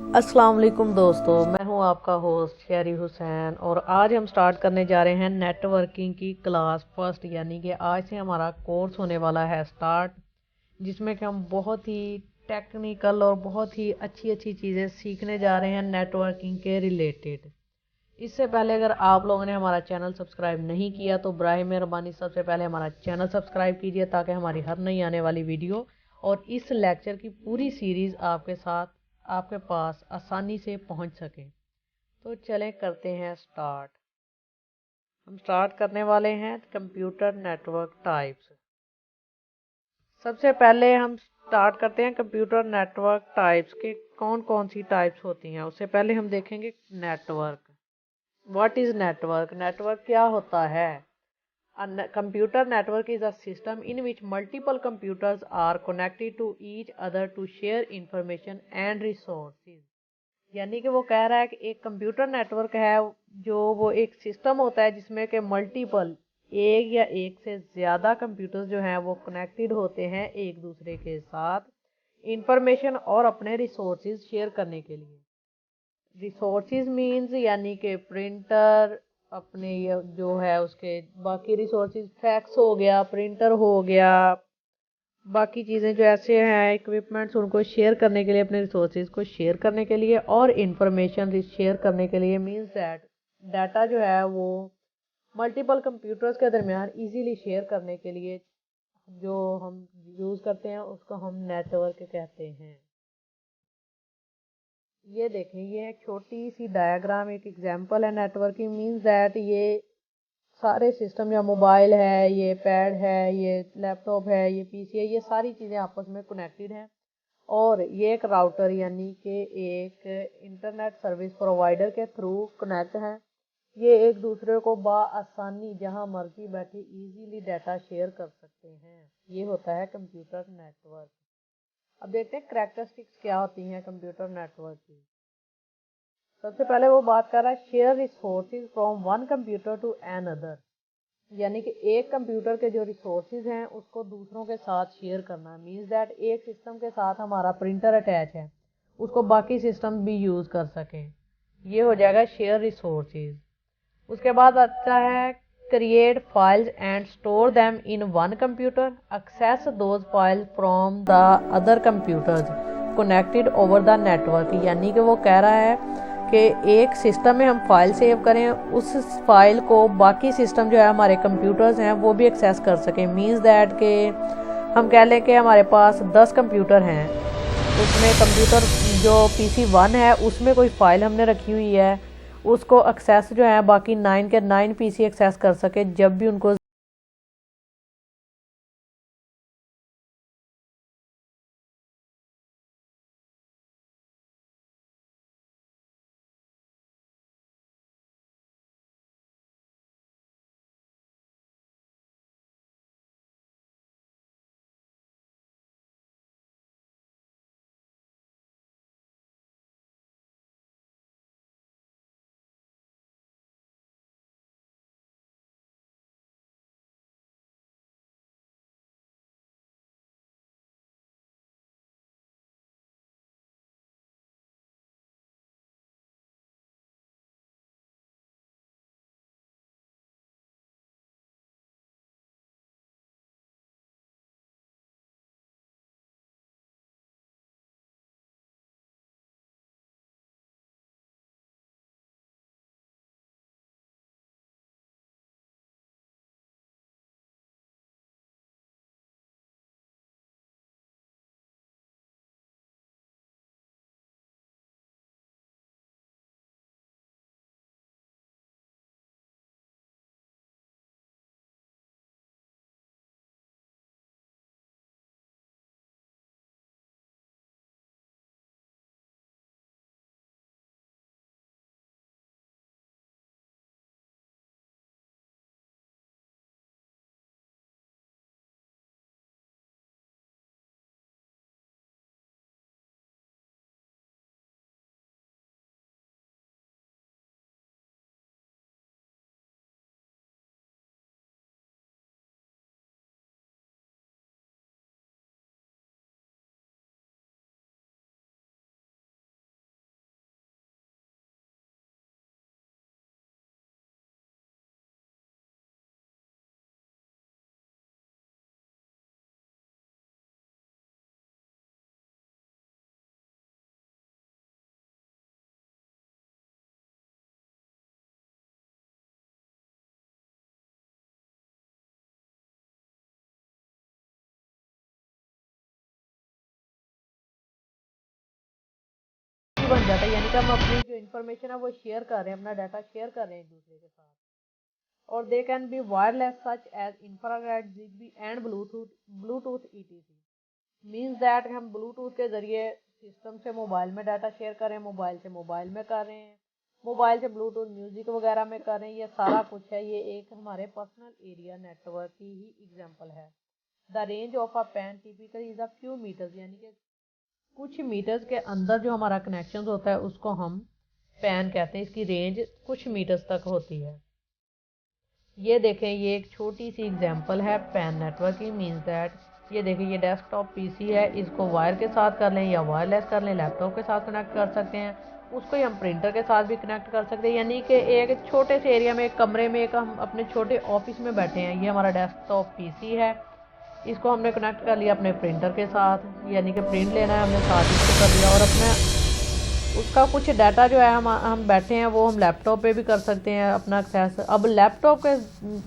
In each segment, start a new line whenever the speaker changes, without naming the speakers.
अस्सलाम वालेकुम दोस्तों, मैं हूं आपका होस्ट शेरी हुसैन और आज हम स्टार्ट करने जा रहे हैं नेटवर्किंग की क्लास फर्स्ट। यानी कि आज से हमारा कोर्स होने वाला है स्टार्ट, जिसमें कि हम बहुत ही टेक्निकल और बहुत ही अच्छी अच्छी चीज़ें सीखने जा रहे हैं नेटवर्किंग के रिलेटेड। इससे पहले अगर आप लोगों ने हमारा चैनल सब्सक्राइब नहीं किया तो बराए मेहरबानी सबसे पहले हमारा चैनल सब्सक्राइब कीजिए, ताकि हमारी हर नई आने वाली वीडियो और इस लेक्चर की पूरी सीरीज़ आपके साथ आपके पास आसानी से पहुंच सके। तो चलें करते हैं स्टार्ट। हम स्टार्ट करने वाले हैं कंप्यूटर नेटवर्क टाइप्स। सबसे पहले हम स्टार्ट करते हैं कंप्यूटर नेटवर्क टाइप्स के कौन कौन सी टाइप्स होती हैं। उससे पहले हम देखेंगे network. What is network? Network क्या होता है? A computer network is a system in which multiple computers are connected to each other to share information and resources। यानी कि वो कह रहा है कि एक कंप्यूटर नेटवर्क है जो वो एक सिस्टम होता है जिसमें कि मल्टीपल एक या एक से ज़्यादा कंप्यूटर्स जो हैं वो कनेक्टेड होते हैं एक दूसरे के साथ इंफॉर्मेशन और अपने रिसोर्सेज शेयर करने के लिए। रिसोर्सेज मींस यानी कि प्रिंटर अपने जो है उसके बाकी रिसोर्सेज, फैक्स हो गया, प्रिंटर हो गया, बाकी चीज़ें जो ऐसे हैं इक्विपमेंट्स उनको शेयर करने के लिए, अपने रिसोर्सेज को शेयर करने के लिए और इंफॉर्मेशन शेयर करने के लिए। मींस दैट डाटा जो है वो मल्टीपल कंप्यूटर्स के दरमियान इजीली शेयर करने के लिए जो हम यूज़ करते हैं उसको हम नेटवर्क कहते हैं। ये देखें, ये एक छोटी सी डायग्राम, एक एग्जांपल है नेटवर्किंग। मींस दैट ये सारे सिस्टम, या मोबाइल है, ये पैड है, ये लैपटॉप है, ये पीसी है, ये सारी चीज़ें आपस में कनेक्टेड हैं। और ये एक राउटर यानी कि एक इंटरनेट सर्विस प्रोवाइडर के थ्रू कनेक्ट है। ये एक दूसरे को आसानी जहां मर्जी बैठे इजीली डाटा शेयर कर सकते हैं। ये होता है कंप्यूटर नेटवर्क। अब देखते हैं करैक्टरिस्टिक्स क्या होती हैं कंप्यूटर नेटवर्क की। सबसे पहले वो बात कर रहा है share resources from one computer to another. यानी कि एक कंप्यूटर के जो रिसोर्सेज हैं उसको दूसरों के साथ शेयर करना। मींस दैट एक सिस्टम के साथ हमारा प्रिंटर अटैच है, उसको बाकी सिस्टम भी यूज़ कर सकें। ये हो जाएगा शेयर रिसोर्सेज। उसके बाद आता है create files and store them in one computer, access those files from the other computers connected over the network. यानी कि वो कह रहा है कि एक सिस्टम में हम फाइल सेव करें, उस फाइल को बाकी सिस्टम जो है हमारे कंप्यूटर्स हैं वो भी एक्सेस कर सकें। मींस दैट के हम कह लें कि हमारे पास 10 कंप्यूटर हैं, उसमें कंप्यूटर जो PC1 है उसमें कोई फाइल हमने रखी हुई है, उसको एक्सेस जो है बाकी 9 के 9 PC एक्सेस कर सके जब भी उनको बन जाता है, यानी कि हम अपनी जो इन्फॉर्मेशन है वो शेयर कर रहे हैं, अपना डाटा शेयर कर रहे हैं एक दूसरे के साथ। और they can be wireless such as infrared, zigbee and bluetooth etc. Means that हम ब्लूटूथ के जरिए सिस्टम से मोबाइल में डाटा शेयर कर रहे हैं, मोबाइल से मोबाइल में कर रहे हैं, मोबाइल से ब्लूटूथ म्यूजिक वगैरह में कर रहे हैं। ये सारा कुछ है, ये एक हमारे पर्सनल एरिया नेटवर्क की ही एग्जांपल है। The range of a PAN typically is a few metres, यानी कि कुछ मीटर्स के अंदर जो हमारा कनेक्शन होता है उसको हम पैन कहते हैं। इसकी रेंज कुछ मीटर्स तक होती है। ये देखें, ये एक छोटी सी एग्जांपल है पैन नेटवर्क की। मीन्स दैट ये देखें, ये डेस्कटॉप पीसी है, इसको वायर के साथ कर लें या वायरलेस कर लें, लैपटॉप के साथ कनेक्ट कर सकते हैं, उसको ही हम प्रिंटर के साथ भी कनेक्ट कर सकते हैं। यानी कि एक छोटे से एरिया में, एक कमरे में, एक हम अपने छोटे ऑफिस में बैठे हैं, ये हमारा डेस्कटॉप पीसी है, इसको हमने कनेक्ट कर लिया अपने प्रिंटर के साथ, यानी कि प्रिंट लेना है हमने, साथ इसको कर लिया। और अपने उसका कुछ डाटा जो है हम बैठे हैं वो हम लैपटॉप पे भी कर सकते हैं अपना एक्सेस। अब लैपटॉप के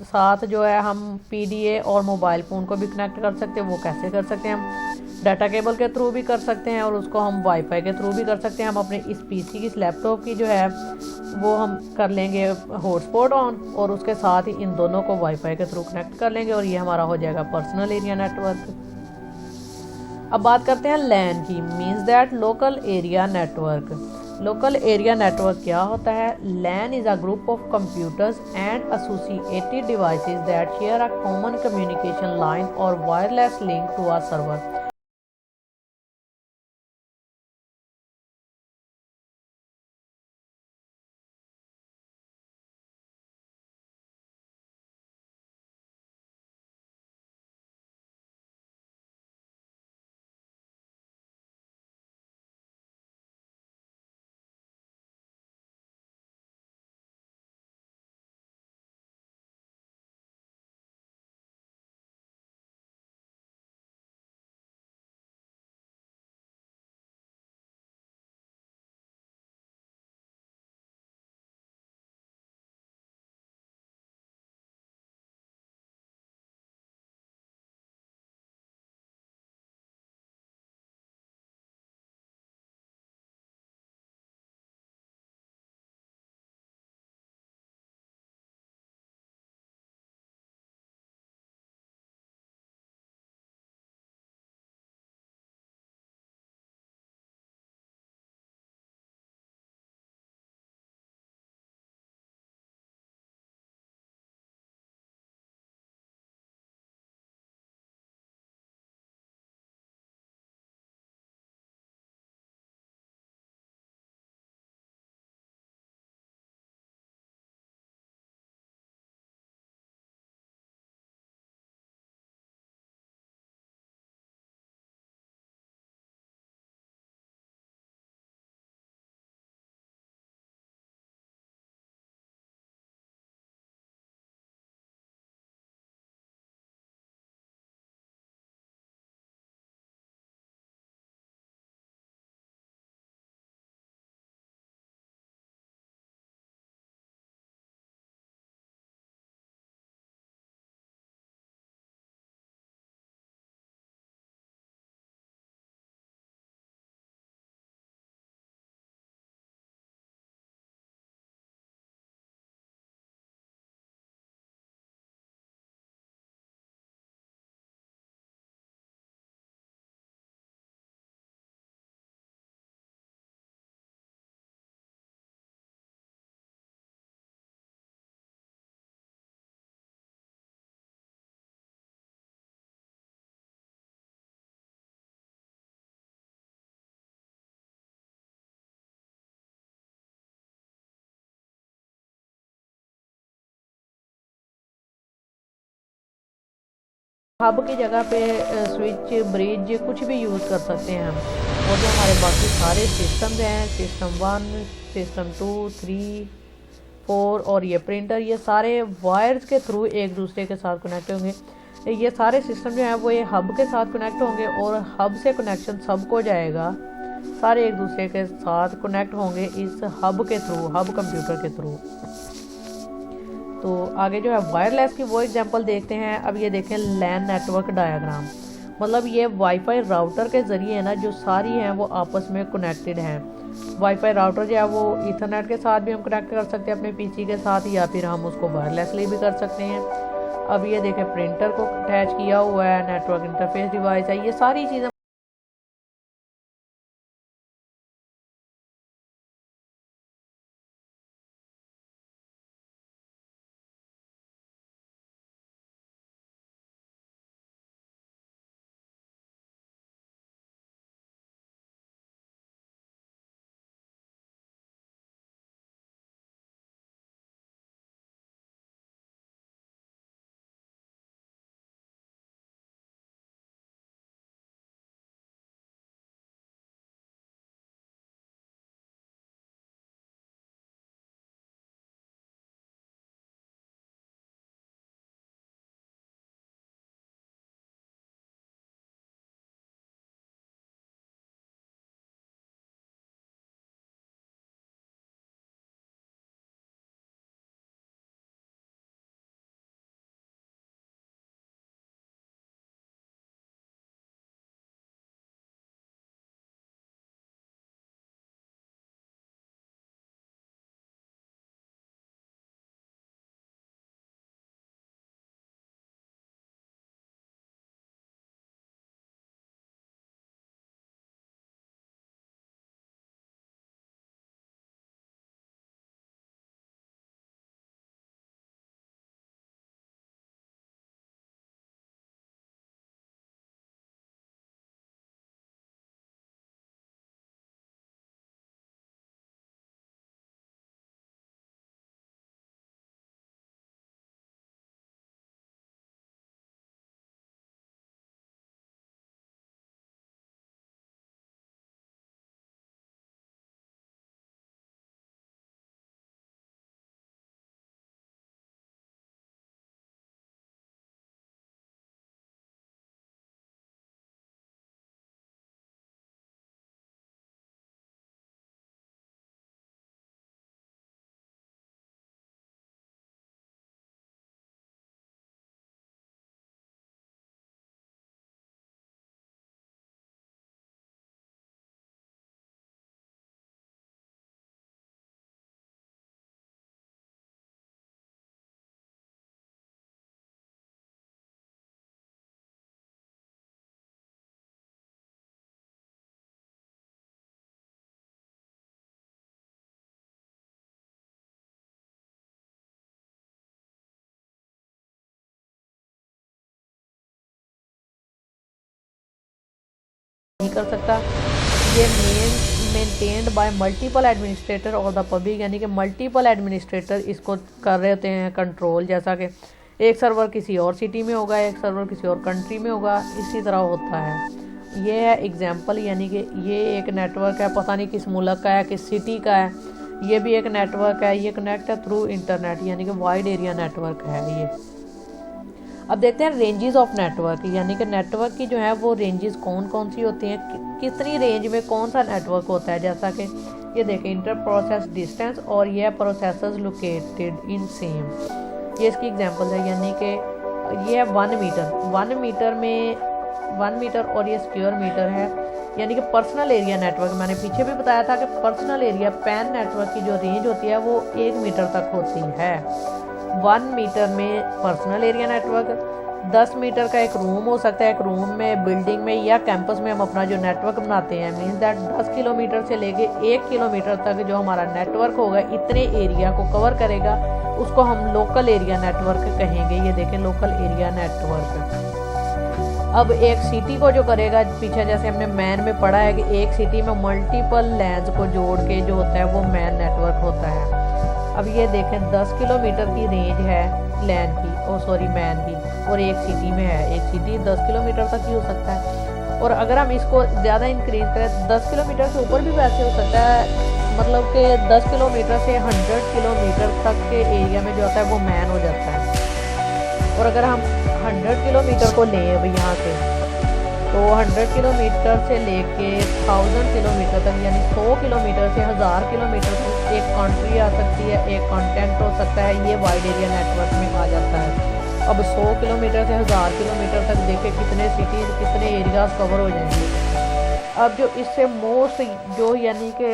साथ जो है हम पीडीए और मोबाइल फ़ोन को भी कनेक्ट कर सकते हैं। वो कैसे कर सकते हैं? हम डाटा केबल के थ्रू भी कर सकते हैं और उसको हम वाईफाई के थ्रू भी कर सकते हैं। हम अपने इस पीसी की, इस लैपटॉप की जो है वो हम कर लेंगे हॉटस्पॉट ऑन और उसके साथ ही इन दोनों को वाईफाई के थ्रू कनेक्ट कर लेंगे और ये हमारा हो जाएगा पर्सनल एरिया नेटवर्क। अब बात करते हैं लैन की। Means that local area network. Local area network क्या होता है? LAN is a group of computers and associated devices that share a common communication line और wireless link to a server. Hub की जगह पे स्विच, ब्रिज कुछ भी use कर सकते हैं हम। और जो हमारे बाकी सारे सिस्टम हैं, सिस्टम 1, सिस्टम 2, 3, 4 और ये प्रिंटर, ये सारे वायर्स के थ्रू एक दूसरे के साथ कनेक्ट होंगे। ये सारे सिस्टम जो हैं वो ये हब के साथ कनेक्ट होंगे और हब से कनेक्शन सबको जाएगा, सारे एक दूसरे के साथ कनेक्ट होंगे इस हब के थ्रू, हब कंप्यूटर के थ्रू। तो आगे जो है वायरलेस की वो एग्जांपल देखते हैं। अब ये देखें लैन नेटवर्क डायग्राम। मतलब ये वाईफाई राउटर के ज़रिए है ना, जो सारी हैं वो आपस में कनेक्टेड हैं। वाईफाई राउटर जो है वो ईथरनेट के साथ भी हम कनेक्ट कर सकते हैं अपने पीसी के साथ, या फिर हम उसको वायरलेसली भी कर सकते हैं। अब ये देखें प्रिंटर को अटैच किया हुआ है, नेटवर्क इंटरफेस डिवाइस है, ये सारी चीज़ें नहीं कर सकता। ये मेंटेन्ड बाय मल्टीपल एडमिनिस्ट्रेटर और द पब्लिक, यानी कि मल्टीपल एडमिनिस्ट्रेटर इसको कर रहे होते हैं कंट्रोल। जैसा कि एक सर्वर किसी और सिटी में होगा, एक सर्वर किसी और कंट्री में होगा, इसी तरह होता है। ये है एग्जांपल, यानी कि ये एक नेटवर्क है, पता नहीं किस मुल्क का है, किस सिटी का है। ये भी एक नेटवर्क है, ये कनेक्ट है थ्रू इंटरनेट, यानी कि वाइड एरिया नेटवर्क है ये। अब देखते हैं रेंजेस ऑफ नेटवर्क, यानी कि नेटवर्क की जो है वो रेंजेस कौन कौन सी होती हैं, कितनी रेंज में कौन सा नेटवर्क होता है। जैसा कि ये देखें इंटर प्रोसेस डिस्टेंस, और ये प्रोसेसर्स लोकेटेड इन सेम, ये इसकी एग्जांपल है। यानी कि ये है 1 मीटर और ये स्क्वायर मीटर है, यानी कि पर्सनल एरिया नेटवर्क। मैंने पीछे भी बताया था कि पर्सनल एरिया पैन नेटवर्क की जो रेंज होती है वो 1 मीटर तक होती है। 1 मीटर में पर्सनल एरिया नेटवर्क, 10 मीटर का एक रूम हो सकता है, एक रूम में, बिल्डिंग में या कैंपस में हम अपना जो नेटवर्क बनाते हैं, मीन्स दैट 10 किलोमीटर से लेके 1 किलोमीटर तक जो हमारा नेटवर्क होगा इतने एरिया को कवर करेगा, उसको हम लोकल एरिया नेटवर्क कहेंगे। ये देखें लोकल एरिया नेटवर्क। अब एक सिटी को जो करेगा, पीछे जैसे हमने मैन में पढ़ा है कि एक सिटी में मल्टीपल लैंस को जोड़ के जो होता है वो मैन नेटवर्क होता है। अब ये देखें 10 किलोमीटर की रेंज है लैन की, मैन की, और एक सिटी में है, एक सिटी 10 किलोमीटर तक ही हो सकता है। और अगर हम इसको ज़्यादा इंक्रीज करें 10 किलोमीटर से ऊपर भी वैसे हो सकता है, मतलब कि 10 किलोमीटर से 100 किलोमीटर तक के एरिया में जो होता है वो मैन हो जाता है। और अगर हम 100 किलोमीटर को लें अब यहाँ से, तो 100 किलोमीटर से लेके 1000 किलोमीटर तक, यानी 100 किलोमीटर से 1000 किलोमीटर तक एक कंट्री आ सकती है, एक कॉन्टेंट हो सकता है, ये वाइड एरिया नेटवर्क में आ जाता है। अब 100 किलोमीटर से 1000 किलोमीटर तक देखे कितने सिटीज़ कितने एरियाज कवर हो जाएंगे। अब जो इससे मोस्ट जो यानी कि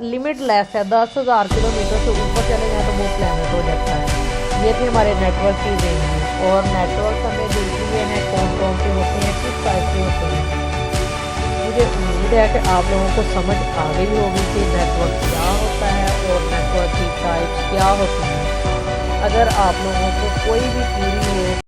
लिमिट लेस है 10,000 किलोमीटर से ऊपर चले जाए तो वो प्लैनेट हो जाता है। ये थी हमारे नेटवर्क की रेंज और नेटवर्क हमें देख लिए हैं कौन कौन से होते हैं, किस टाइप के होते हैं। मुझे उम्मीद है कि आप लोगों को समझ आ गई होगी कि नेटवर्क क्या होता है और नेटवर्क की टाइप्स क्या होती हैं। अगर आप लोगों को कोई भी क्वेरी है